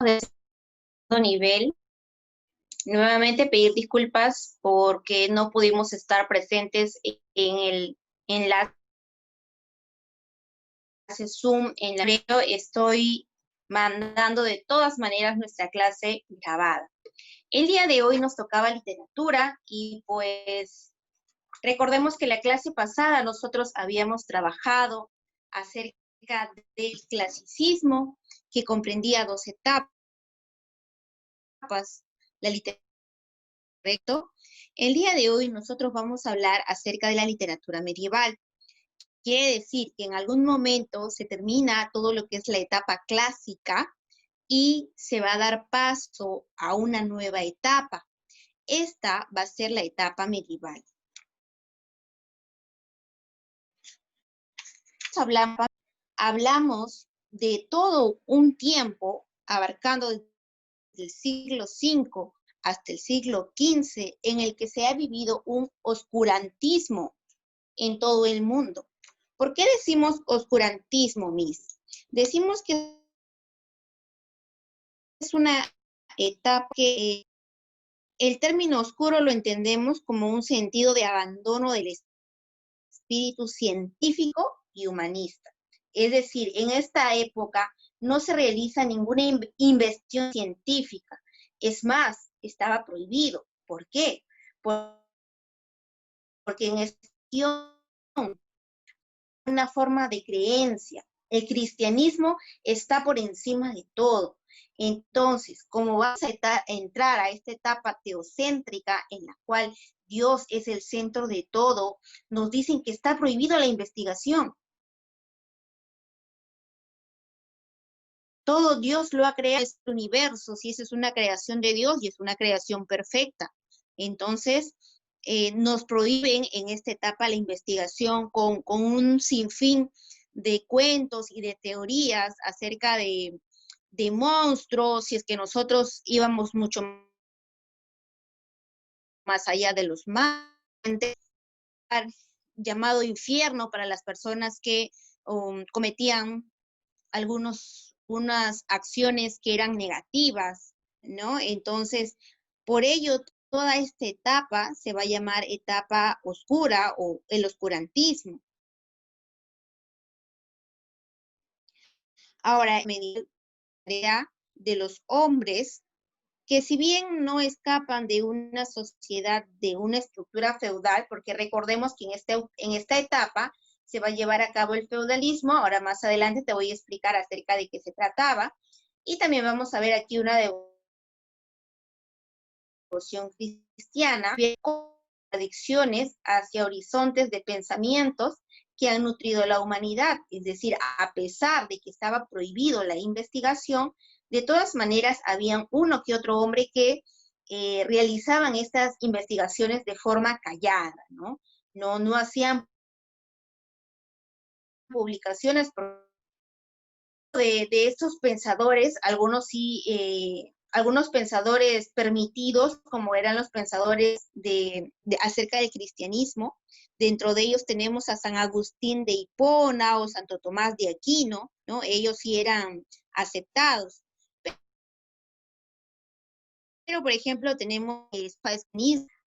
de segundo nivel. Nuevamente pedir disculpas porque no pudimos estar presentes en el enlace Zoom. Estoy mandando de todas maneras nuestra clase grabada. El día de hoy nos tocaba literatura y pues recordemos que la clase pasada nosotros habíamos trabajado acerca del clasicismo, que comprendía 2 etapas, la literatura. ¿Correcto? El día de hoy nosotros vamos a hablar acerca de la literatura medieval. Quiere decir que en algún momento se termina todo lo que es la etapa clásica y se va a dar paso a una nueva etapa. Esta va a ser la etapa medieval. Hablamos de todo un tiempo abarcando desde el siglo V hasta el siglo XV, en el que se ha vivido un oscurantismo en todo el mundo. ¿Por qué decimos oscurantismo, Miss? Decimos que es una etapa que el término oscuro lo entendemos como un sentido de abandono del espíritu científico y humanista. Es decir, en esta época no se realiza ninguna investigación científica. Es más, estaba prohibido. ¿Por qué? Porque en esta una forma de creencia. El cristianismo está por encima de todo. Entonces, como vas a entrar a esta etapa teocéntrica en la cual Dios es el centro de todo, nos dicen que está prohibida la investigación. Todo Dios lo ha creado en este universo, si esa es una creación de Dios y es una creación perfecta. Entonces, nos prohíben en esta etapa la investigación con un sinfín de cuentos y de teorías acerca de monstruos, si es que nosotros íbamos mucho más allá de los males, llamado infierno para las personas que cometían unas acciones que eran negativas, ¿no? Entonces, por ello, toda esta etapa se va a llamar etapa oscura o el oscurantismo. Ahora, medida de los hombres que si bien no escapan de una sociedad, de una estructura feudal, porque recordemos que en esta etapa se va a llevar a cabo el feudalismo. Ahora más adelante te voy a explicar acerca de qué se trataba, y también vamos a ver aquí una devoción cristiana, adicciones hacia horizontes de pensamientos que han nutrido la humanidad. Es decir, a pesar de que estaba prohibido la investigación, de todas maneras habían uno que otro hombre que realizaban estas investigaciones de forma callada, ¿no? No hacían publicaciones de estos pensadores. Algunos sí, algunos pensadores permitidos, como eran los pensadores acerca del cristianismo. Dentro de ellos tenemos a San Agustín de Hipona o Santo Tomás de Aquino, ¿no? Ellos sí eran aceptados. Pero, por ejemplo, tenemos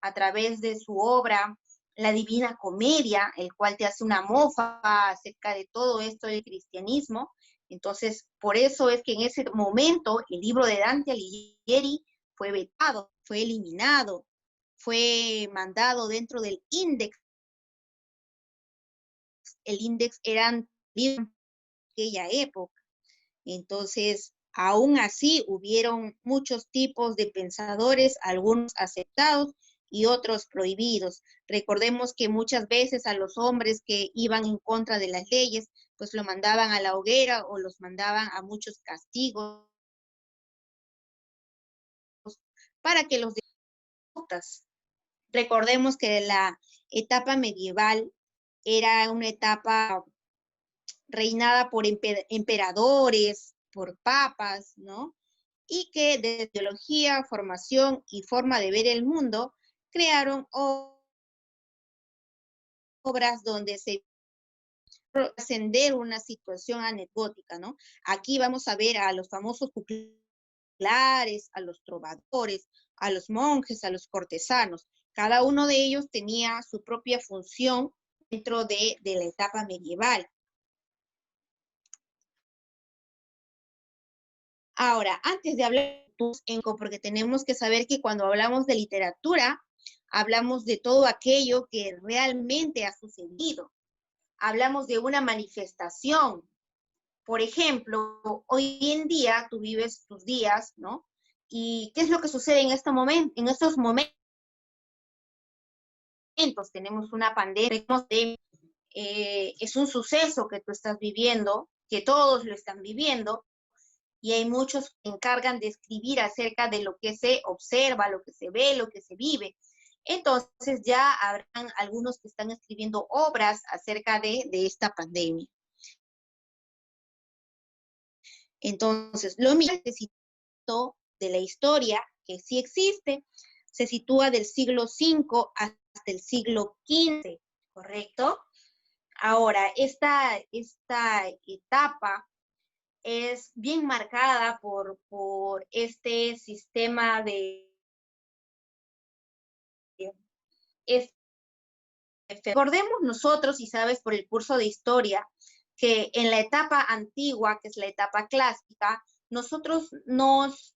a través de su obra La Divina Comedia, el cual te hace una mofa acerca de todo esto del cristianismo. Entonces, por eso es que en ese momento el libro de Dante Alighieri fue vetado, fue eliminado, fue mandado dentro del índice. El índice eran libros de aquella época. Entonces, aún así, hubieron muchos tipos de pensadores, algunos aceptados y otros prohibidos. Recordemos que muchas veces a los hombres que iban en contra de las leyes, pues lo mandaban a la hoguera o los mandaban a muchos castigos para que los deportas. Recordemos que la etapa medieval era una etapa reinada por emperadores, por papas, ¿no? Y que desde ideología, formación y forma de ver el mundo crearon obras donde se trascender una situación anecdótica, ¿no? Aquí vamos a ver a los famosos juglares, a los trovadores, a los monjes, a los cortesanos. Cada uno de ellos tenía su propia función dentro de la etapa medieval. Ahora, antes de hablar, porque tenemos que saber que cuando hablamos de literatura, hablamos de todo aquello que realmente ha sucedido. Hablamos de una manifestación. Por ejemplo, hoy en día tú vives tus días, ¿no? ¿Y qué es lo que sucede en estos momentos? Tenemos una pandemia, es un suceso que tú estás viviendo, que todos lo están viviendo, y hay muchos que se encargan de escribir acerca de lo que se observa, lo que se ve, lo que se vive. Entonces ya habrán algunos que están escribiendo obras acerca de esta pandemia. Entonces, lo mismo de la historia, que sí existe, se sitúa del siglo V hasta el siglo XV, ¿correcto? Ahora, esta etapa es bien marcada por este sistema de... Recordemos nosotros, y sabes por el curso de historia, que en la etapa antigua, que es la etapa clásica, nosotros nos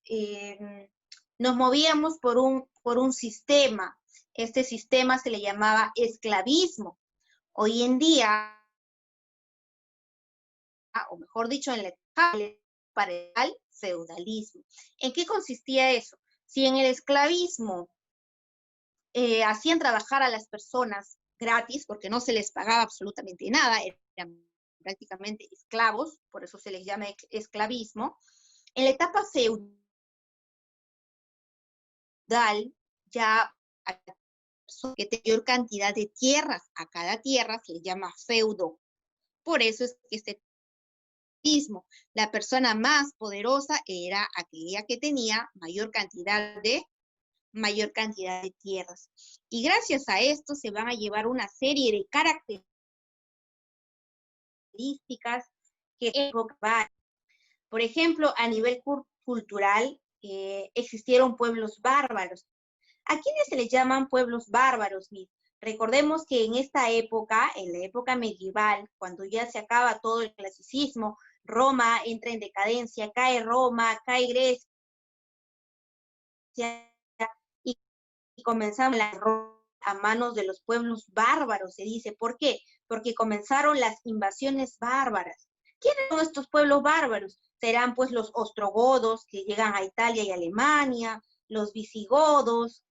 movíamos por un sistema. Este sistema se le llamaba esclavismo. Hoy en día, o mejor dicho, en la etapa para el feudalismo. ¿En qué consistía eso? Si en el esclavismo hacían trabajar a las personas gratis, porque no se les pagaba absolutamente nada, eran prácticamente esclavos, por eso se les llama esclavismo. En la etapa feudal, ya que mayor cantidad de tierras, a cada tierra se le llama feudo. Por eso es que este mismo, la persona más poderosa era aquella que tenía mayor cantidad de tierras. Y gracias a esto se van a llevar una serie de características que por ejemplo, a nivel cultural, existieron pueblos bárbaros. ¿A quiénes se les llaman pueblos bárbaros? Recordemos que en esta época, en la época medieval, cuando ya se acaba todo el clasicismo, Roma entra en decadencia, cae Roma, cae Grecia, y comenzamos a manos de los pueblos bárbaros, se dice. ¿Por qué? Porque comenzaron las invasiones bárbaras. ¿Quiénes son estos pueblos bárbaros? Serán pues los ostrogodos que llegan a Italia y Alemania, los visigodos,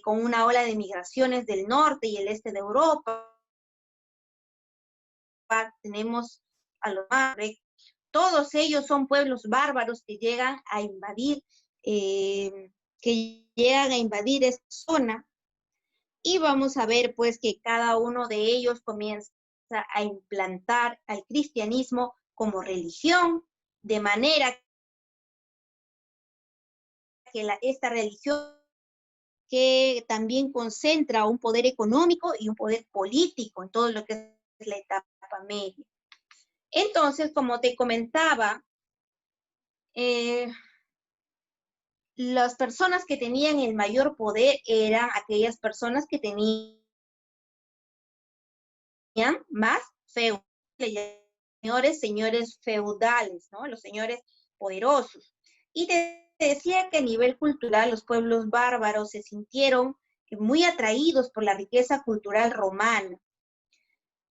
con una ola de migraciones del norte y el este de Europa. Tenemos a los árabes. Todos ellos son pueblos bárbaros que llegan a invadir, esta zona. Y vamos a ver pues que cada uno de ellos comienza a implantar al cristianismo como religión, de manera que esta religión que también concentra un poder económico y un poder político en todo lo que es la etapa media. Entonces, como te comentaba, las personas que tenían el mayor poder eran aquellas personas que tenían más feudos, señores feudales, ¿no? Los señores poderosos. Y te decía que a nivel cultural los pueblos bárbaros se sintieron muy atraídos por la riqueza cultural romana.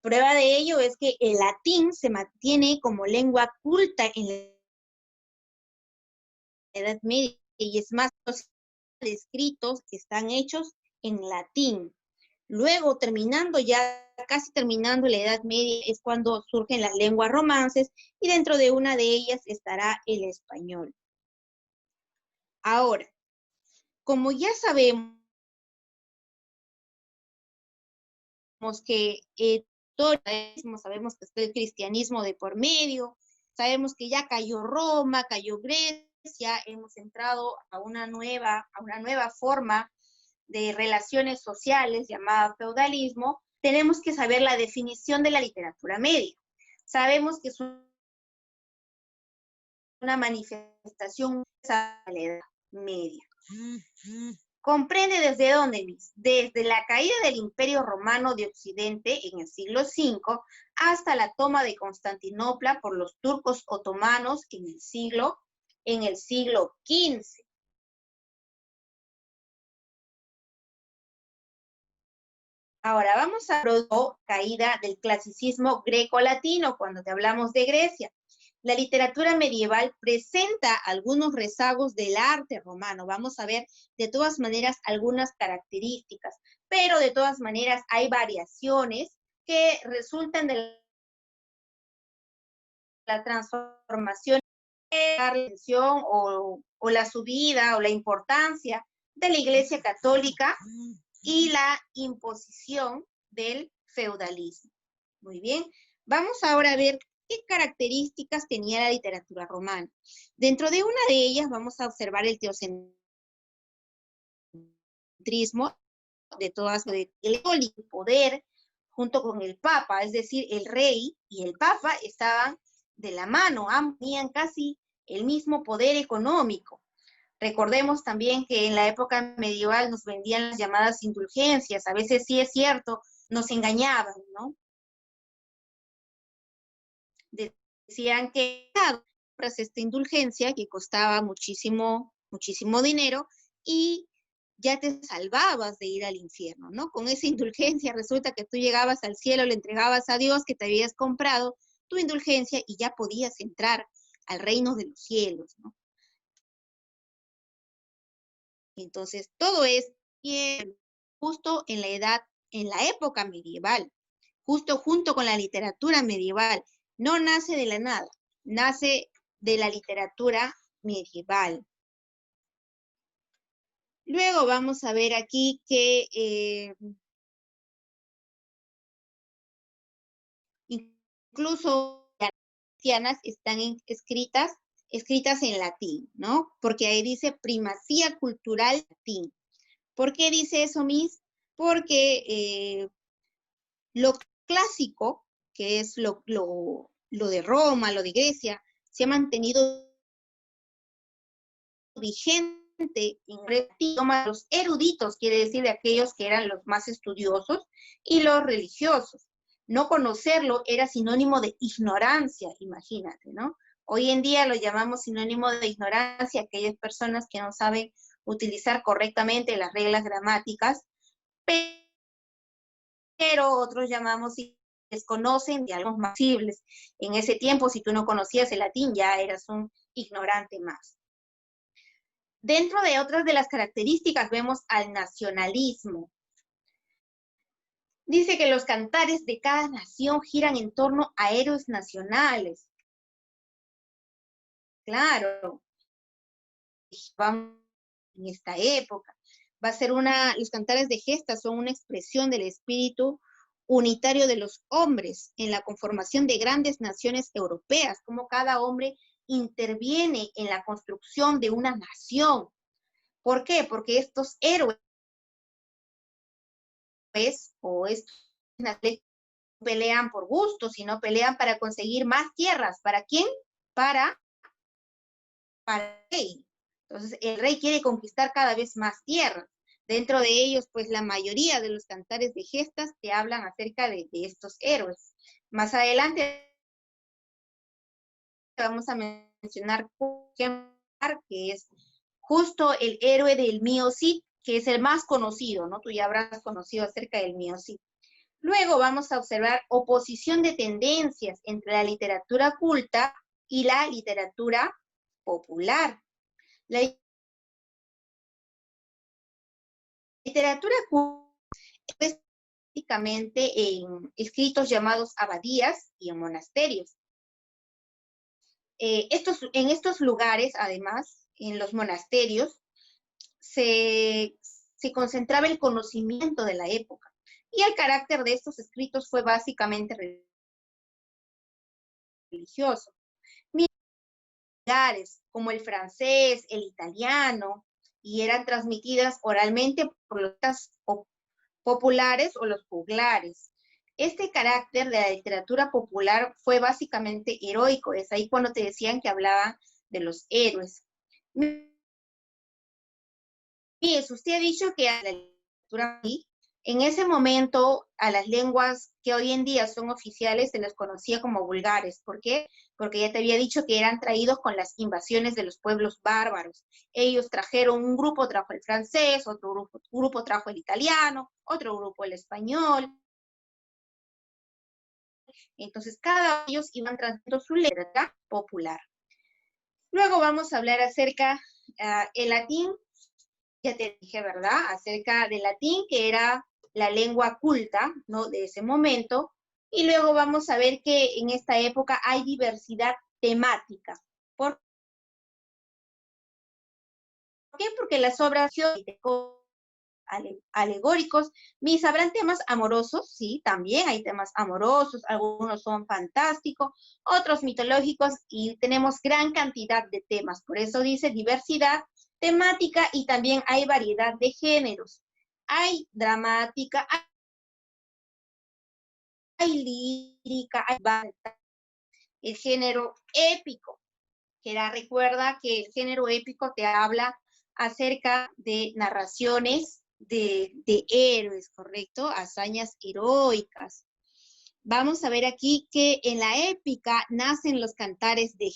Prueba de ello es que el latín se mantiene como lengua culta en la Edad Media, y es más, los escritos están hechos en latín. Luego, casi terminando la Edad Media, es cuando surgen las lenguas romances, y dentro de una de ellas estará el español. Ahora, como ya sabemos que sabemos que está el cristianismo de por medio, sabemos que ya cayó Roma, cayó Grecia, hemos entrado a una nueva forma de relaciones sociales llamada feudalismo. Tenemos que saber la definición de la literatura media. Sabemos que es una manifestación de la Edad Media. ¿Comprende desde dónde, Miss? Desde la caída del Imperio Romano de Occidente en el siglo V hasta la toma de Constantinopla por los turcos otomanos en el siglo XV. Ahora vamos a la caída del clasicismo greco-latino cuando te hablamos de Grecia. La literatura medieval presenta algunos rezagos del arte romano. Vamos a ver de todas maneras algunas características, pero de todas maneras hay variaciones que resultan de la transformación, la atención o la subida o la importancia de la Iglesia Católica y la imposición del feudalismo. Muy bien, vamos ahora a ver qué características tenía la literatura romana. Dentro de una de ellas vamos a observar el teocentrismo de todas el poder junto con el Papa, es decir, el rey y el Papa estaban de la mano, tenían casi el mismo poder económico. Recordemos también que en la época medieval nos vendían las llamadas indulgencias, a veces sí es cierto, nos engañaban, ¿no? Decían que esta indulgencia que costaba muchísimo dinero y ya te salvabas de ir al infierno, ¿no? Con esa indulgencia resulta que tú llegabas al cielo, le entregabas a Dios que te habías comprado tu indulgencia y ya podías entrar al reino de los cielos, ¿no? Entonces, todo es justo en la época medieval, justo junto con la literatura medieval. No nace de la nada, nace de la literatura medieval. Luego vamos a ver aquí que incluso las cristianas están escritas en latín, ¿no? Porque ahí dice primacía cultural latín. ¿Por qué dice eso, Miss? Porque lo clásico, que es lo de Roma, lo de Grecia, se ha mantenido vigente en el idioma de los eruditos, quiere decir de aquellos que eran los más estudiosos, y los religiosos. No conocerlo era sinónimo de ignorancia, imagínate, ¿no? Hoy en día lo llamamos sinónimo de ignorancia, aquellas personas que no saben utilizar correctamente las reglas gramáticas, pero otros llamamos y desconocen de algo más posibles. En ese tiempo, si tú no conocías el latín, ya eras un ignorante más. Dentro de otras de las características vemos al nacionalismo. Dice que los cantares de cada nación giran en torno a héroes nacionales. Claro, vamos en esta época. Va a ser los cantares de gestas son una expresión del espíritu unitario de los hombres en la conformación de grandes naciones europeas, como cada hombre interviene en la construcción de una nación. ¿Por qué? Porque estos héroes o estos pelean por gusto, sino pelean para conseguir más tierras. ¿Para quién? Para el rey. Entonces, el rey quiere conquistar cada vez más tierras. Dentro de ellos, pues la mayoría de los cantares de gestas te hablan acerca de estos héroes. Más adelante vamos a mencionar que es justo el héroe del Mío Cid, que es el más conocido, ¿no? Tú ya habrás conocido acerca del Mío Cid. Luego vamos a observar oposición de tendencias entre la literatura culta y la literatura popular. La literatura culta es básicamente en escritos llamados abadías y en monasterios. En estos lugares, además, en los monasterios, se concentraba el conocimiento de la época. Y el carácter de estos escritos fue básicamente religioso. Como el francés, el italiano, y eran transmitidas oralmente por los populares o los juglares. Este carácter de la literatura popular fue básicamente heroico, es ahí cuando te decían que hablaban de los héroes. Mire, usted ha dicho que a la literatura, en ese momento a las lenguas que hoy en día son oficiales se les conocía como vulgares. ¿Por qué? Porque ya te había dicho que eran traídos con las invasiones de los pueblos bárbaros. Ellos trajeron, un grupo trajo el francés, otro grupo trajo el italiano, otro grupo el español. Entonces cada uno de ellos iban trayendo su letra popular. Luego vamos a hablar acerca el latín. Ya te dije, ¿verdad? Acerca del latín, que era la lengua culta, ¿no? De ese momento. Y luego vamos a ver que en esta época hay diversidad temática. ¿Por qué? Porque las obras alegóricos, mis habrán temas amorosos, sí, también hay temas amorosos, algunos son fantásticos, otros mitológicos, y tenemos gran cantidad de temas. Por eso dice diversidad temática, y también hay variedad de géneros. Hay dramática, hay lírica, hay el género épico, que recuerda que el género épico te habla acerca de narraciones de héroes, ¿correcto? Hazañas heroicas. Vamos a ver aquí que en la épica nacen los cantares de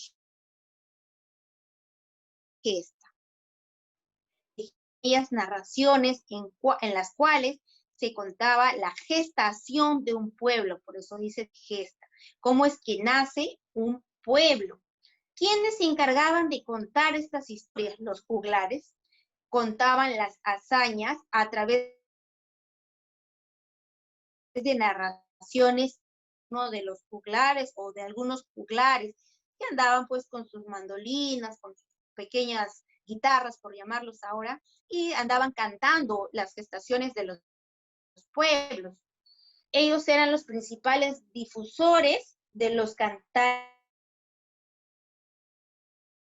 gesta. Aquellas narraciones en las cuales se contaba la gestación de un pueblo, por eso dice gesta. ¿Cómo es que nace un pueblo? ¿Quiénes se encargaban de contar estas historias? Los juglares. Contaban las hazañas a través de narraciones, ¿no? De los juglares o de algunos juglares que andaban pues con sus mandolinas, con sus pequeñas guitarras, por llamarlos ahora, y andaban cantando las gestaciones de los pueblos. Ellos eran los principales difusores de los cantares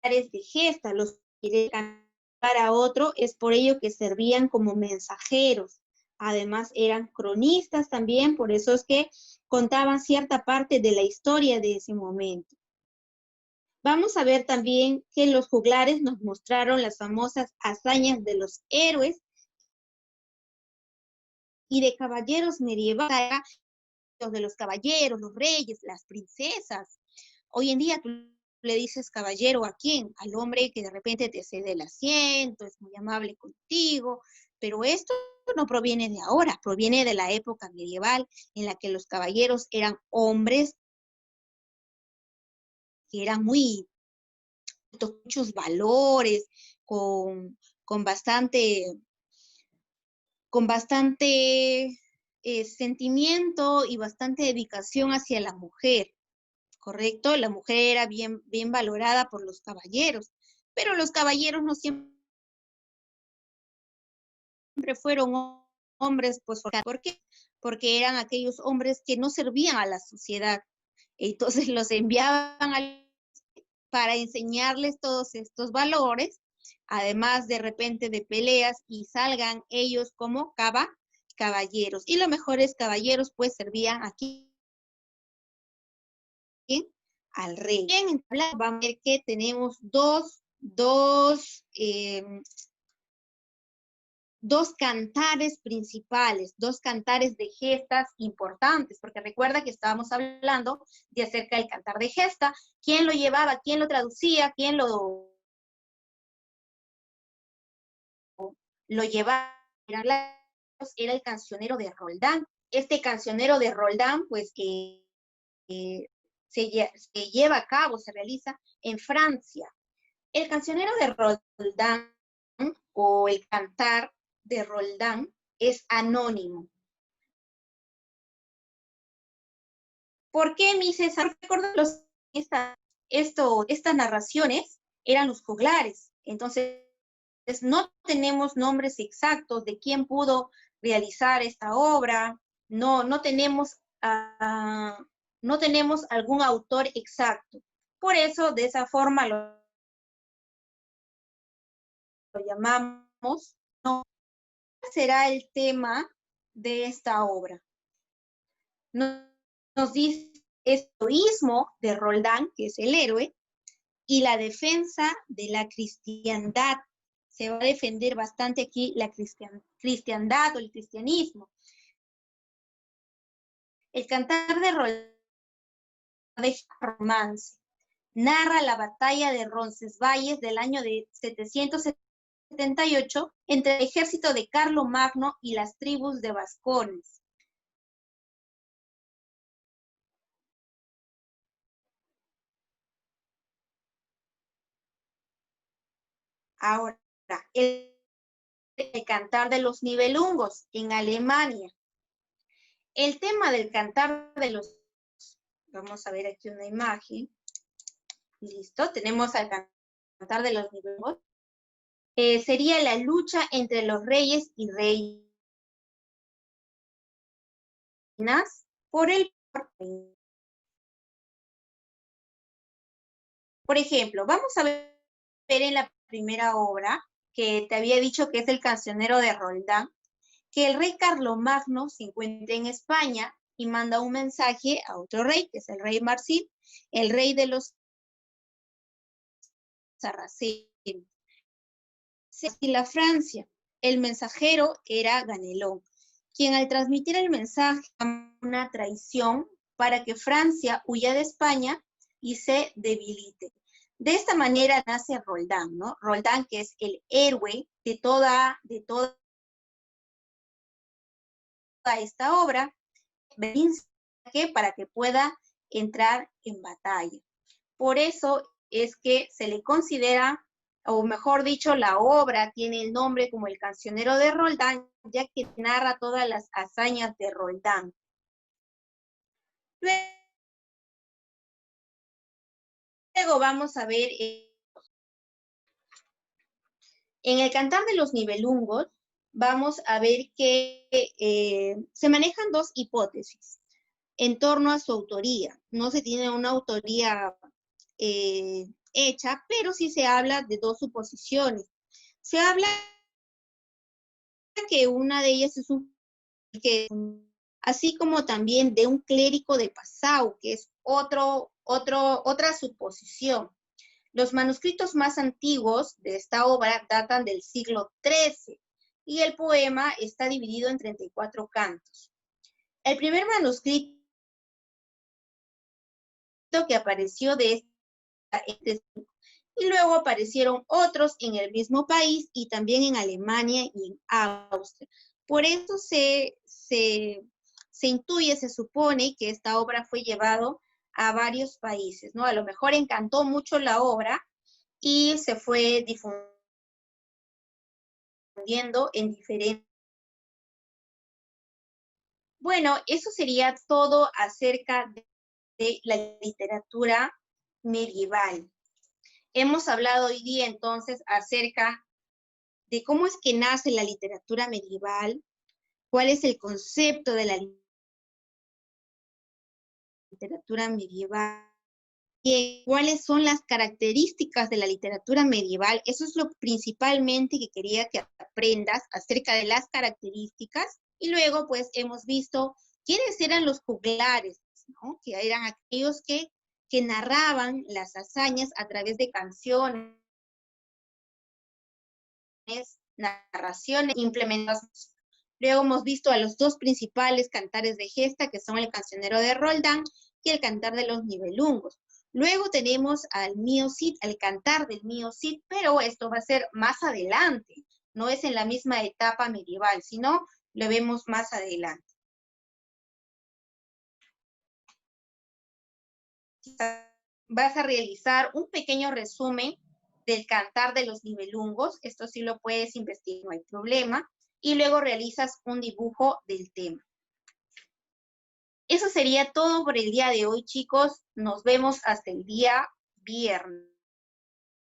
de gesta, los que cantar a otro, es por ello que servían como mensajeros. Además eran cronistas también, por eso es que contaban cierta parte de la historia de ese momento. Vamos a ver también que los juglares nos mostraron las famosas hazañas de los héroes y de caballeros medievales, de los caballeros, los reyes, las princesas. Hoy en día tú le dices caballero ¿a quién? Al hombre que de repente te cede el asiento, es muy amable contigo, pero esto no proviene de ahora, proviene de la época medieval en la que los caballeros eran hombres que eran muchos valores, con bastante, sentimiento y bastante dedicación hacia la mujer. ¿Correcto? La mujer era bien valorada por los caballeros, pero los caballeros no siempre fueron hombres, pues, ¿por qué? Porque eran aquellos hombres que no servían a la sociedad. Entonces los enviaban para enseñarles todos estos valores, además de repente de peleas, y salgan ellos como caballeros. Y los mejores caballeros pues servían aquí al rey. Bien, vamos a ver que tenemos dos cantares principales, dos cantares de gestas importantes, porque recuerda que estábamos hablando de acerca del cantar de gesta. ¿Quién lo llevaba? ¿Quién lo traducía? ¿Quién lo llevaba? Era el cancionero de Roldán. Este cancionero de Roldán, pues, se lleva a cabo, se realiza en Francia. El cancionero de Roldán o el cantar de Roldán es anónimo. ¿Por qué, mi César? Estas narraciones eran los juglares, entonces no tenemos nombres exactos de quién pudo realizar esta obra, no tenemos algún autor exacto. Por eso, de esa forma lo llamamos, ¿no? ¿Cuál será el tema de esta obra? Nos dice estoísmo de Roldán, que es el héroe, y la defensa de la cristiandad. Se va a defender bastante aquí la cristiandad o el cristianismo. El cantar de Roldán de romance. Narra la batalla de Roncesvalles del año de 778 entre el ejército de Carlomagno y las tribus de vascones. Ahora, el cantar de los Nibelungos en Alemania. El tema del cantar de los... Vamos a ver aquí una imagen. Listo, tenemos al cantar de los Nibelungos. Sería la lucha entre los reyes y reinas por el... Por ejemplo, vamos a ver en la primera obra, que te había dicho que es el cancionero de Roldán, que el rey Carlomagno se encuentra en España y manda un mensaje a otro rey, que es el rey Marsil, el rey de los sarracenos. Y la Francia, el mensajero era Ganelón, quien al transmitir el mensaje una traición para que Francia huya de España y se debilite. De esta manera nace Roldán, ¿no? Roldán, que es el héroe de toda esta obra, para que pueda entrar en batalla. Por eso es que se le considera, o mejor dicho, la obra tiene el nombre como el cancionero de Roldán, ya que narra todas las hazañas de Roldán. Luego vamos a ver, en el cantar de los Nibelungos, vamos a ver que se manejan dos hipótesis en torno a su autoría. No se tiene una autoría hecha, pero sí se habla de dos suposiciones. Se habla que una de ellas es así como también de un clérigo de Passau, que es otra suposición. Los manuscritos más antiguos de esta obra datan del siglo XIII y el poema está dividido en 34 cantos. El primer manuscrito que apareció de este y luego aparecieron otros en el mismo país y también en Alemania y en Austria. Por eso se intuye, se supone que esta obra fue llevado a varios países, ¿no? A lo mejor encantó mucho la obra y se fue difundiendo en diferentes... Bueno, eso sería todo acerca de la literatura medieval. Hemos hablado hoy día entonces acerca de cómo es que nace la literatura medieval, cuál es el concepto de la literatura medieval, y cuáles son las características de la literatura medieval. Eso es lo principalmente que quería que aprendas acerca de las características. Y luego, pues, hemos visto quiénes eran los juglares, ¿no? Que eran aquellos que narraban las hazañas a través de canciones, narraciones, implementaciones. Luego hemos visto a los dos principales cantares de gesta, que son el cancionero de Roldán y el cantar de los Nibelungos. Luego tenemos al Mío Cid, al cantar del Mío Cid, pero esto va a ser más adelante, no es en la misma etapa medieval, sino lo vemos más adelante. Vas a realizar un pequeño resumen del cantar de los Nibelungos, esto sí lo puedes investigar, no hay problema, y luego realizas un dibujo del tema. Eso sería todo por el día de hoy, chicos. Nos vemos hasta el día viernes.